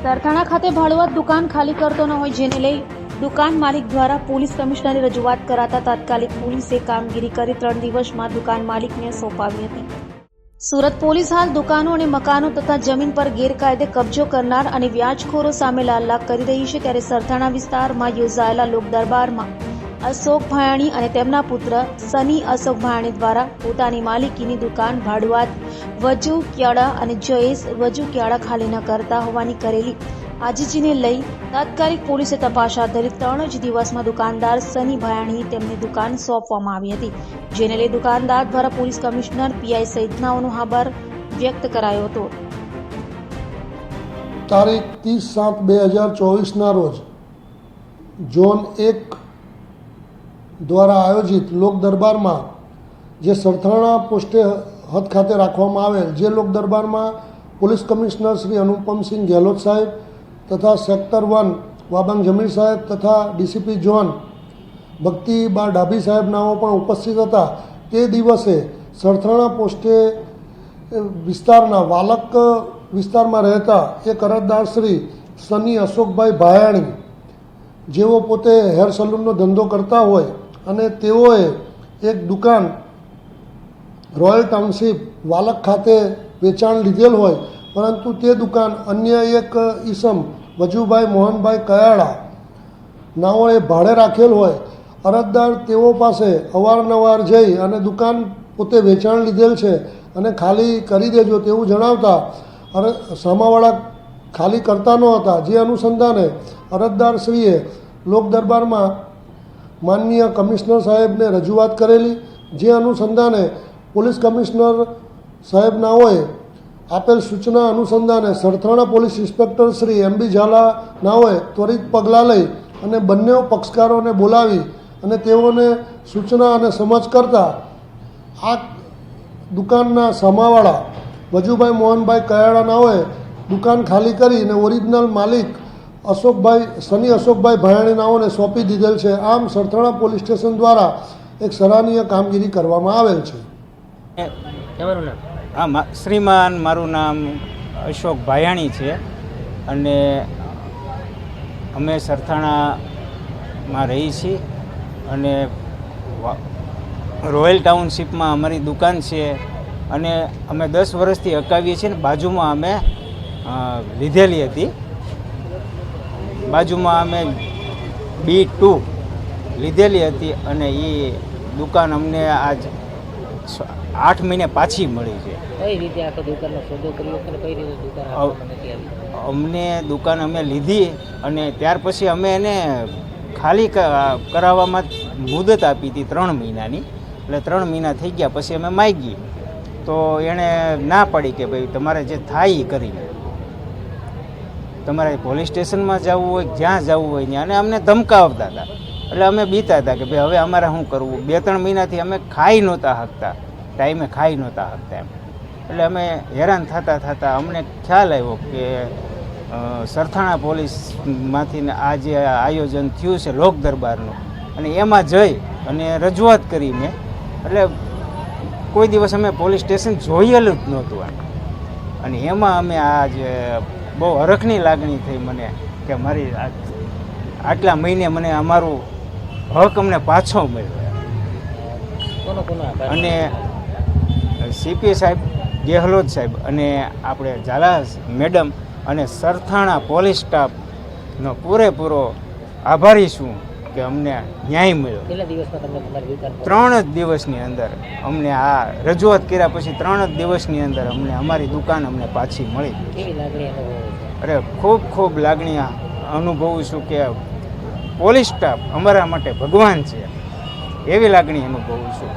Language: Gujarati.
સરથાણા ખાતે ભાડુઆત દુકાન ખાલી કરતો ન હોય જેને લઈ દુકાન માલિક દ્વારા પોલીસ કમિશનરે રજૂઆત કરાતા તાત્કાલિક પોલીસે કામગીરી કરી 3 દિવસમાં દુકાન માલિકને સોંપાવી હતી। સુરત પોલીસ હાલ દુકાનો અને મકાનો તથા જમીન પર ગેરકાયદે કબજો કરનાર અને વ્યાજખોરો સામે લાલાક કરી રહી છે। ત્યારે સરથાણા વિસ્તારમાં યોજાયેલા લોક દરબારમાં અશોક ભાયાણી અને તેમના પુત્ર સની અશોક ભાયાણી દ્વારા પોતાની માલિકીની દુકાન ભાડુઆત વજુ ક્યાડા અને જયેશ વજુ ક્યાડા ખાલી ન કરતા હોવાની કરેલી આજીજીને લઈ તાત્કાલિક પોલીસે તપાસ હાથ ધરી 3 જ દિવસમાં દુકાનદાર સની ભાયાણી તેમની દુકાન સોંપવામાં આવી હતી, જેને લઈ દુકાનદાર દ્વારા પોલીસ કમિશનર પીઆઈ સહિતનાઓનો આભાર વ્યક્ત કરાયો હતો। તારીખ 30/7/2024 રોજ ઝોન 1 દ્વારા આયોજિત લોક દરબારમાં જે સરથાણા પોસ્ટે હદ ખાતે રાખવામાં આવેલ જે લોક દરબારમાં પોલીસ કમિશનર શ્રી અનુપમસિંહ ગેહલોત સાહેબ તથા સેક્ટર 1 વાબાંગ જમીર સાહેબ તથા ડીસીપી ઝોન ભક્તિબા ડાભી સાહેબ નાઓ પણ ઉપસ્થિત હતા। તે દિવસે સરથાણા પોસ્ટે વિસ્તારના વાલક વિસ્તારમાં રહેતા એક અરજદાર શ્રી સની અશોકભાઈ ભાયાણી જેઓ પોતે હેર સલૂનનો ધંધો કરતા હોય અને તેઓએ એક દુકાન રોયલ ટાઉનશીપ વાલક ખાતે વેચાણ લીધેલ હોય, પરંતુ તે દુકાન અન્ય એક ઈસમ વજુભાઈ મોહનભાઈ કયાડા નાઓએ ભાડે રાખેલ હોય। અરજદાર તેઓ પાસે અવારનવાર જઈ અને દુકાન પોતે વેચાણ લીધેલ છે અને ખાલી કરી દેજો તેવું જણાવતા સામાવાળા ખાલી કરતા ન હતા, જે અનુસંધાને અરજદારશ્રીએ લોક દરબારમાં માનનીય કમિશનર સાહેબને રજૂઆત કરેલી, જે અનુસંધાને પોલીસ કમિશનર સાહેબનાઓએ આપેલ સૂચના અનુસંધાને Sarthana police inspector Shri M B Zala નાઓએ ત્વરિત પગલાં લઈ અને બંને પક્ષકારોને બોલાવી અને તેઓને સૂચના અને સમજ કરતા આ દુકાનના સામાવાળા વજુભાઈ મોહનભાઈ કયાડા નાઓએ દુકાન ખાલી કરીને ઓરિજિનલ માલિક સની અશોકભાઈ ભાયાણી નાઓને સોંપી દીધેલ છે। આમ સરથાણા પોલીસ સ્ટેશન દ્વારા એક સરાહનીય કામગીરી કરવામાં આવેલ છે। શ્રીમાન, મારું નામ અશોક ભાયાણી છે અને અમે સરથાણામાં રહીએ છીએ અને રોયલ ટાઉનશીપમાં અમારી દુકાન છે અને અમે 10 વર્ષથી અકાવીએ છીએ ને બાજુમાં અમે લીધેલી હતી। બાજુમાં અમે B2 લીધેલી હતી અને એ દુકાન અમને આજ 8 મહિને પાછી મળી છે। કઈ રીતે આખો દુકાનનો સોદો કર્યો કે કઈ રીતે દુકાન આપવામાં આવી? અમને દુકાન અમે લીધી અને ત્યાર પછી અમે એને ખાલી કરાવવામાં મુદત આપી હતી 3 મહિનાની, એટલે 3 મહિના થઈ ગયા પછી અમે માગી તો એણે ના પાડી કે ભાઈ તમારે જે થાય એ કરી લે, તમારે પોલીસ સ્ટેશનમાં જવું હોય જ્યાં જવું હોય ત્યાં, અને અમને ધમકાવતા હતા। એટલે અમે બીતા હતા કે ભાઈ હવે અમારે શું કરવું। 2-3 મહિનાથી અમે ખાઈ નહોતા શકતા, ટાઈમે ખાઈ નહોતા શકતા એમ, એટલે અમે હેરાન થતાં અમને ખ્યાલ આવ્યો કે સરથાણા પોલીસમાંથી આ જે આયોજન થયું છે લોક દરબારનું, અને એમાં જઈ અને રજૂઆત કરી મેં, એટલે કોઈ દિવસ અમે પોલીસ સ્ટેશન જોયેલું જ નહોતું અને એમાં અમે આ જે બહુ હરખની લાગણી થઈ મને કે મારી આટલા મહિને મને અમારું હક અમને પાછો મળ્યો। અને સીપી સાહેબ, ગેહલોત સાહેબ અને આપણે ઝાલા મેડમ અને સરથાણા પોલીસ સ્ટાફનો પૂરેપૂરો આભારી છું કે અમને ન્યાય મળ્યો। 3 જ દિવસની અંદર અમને આ રજૂઆત કર્યા પછી 3 જ દિવસની અંદર અમને અમારી દુકાન અમને પાછી મળી। અરે ખૂબ લાગણી અનુભવું છું કે પોલીસ સ્ટાફ અમારા માટે ભગવાન છે, એવી લાગણી અનુભવું છું।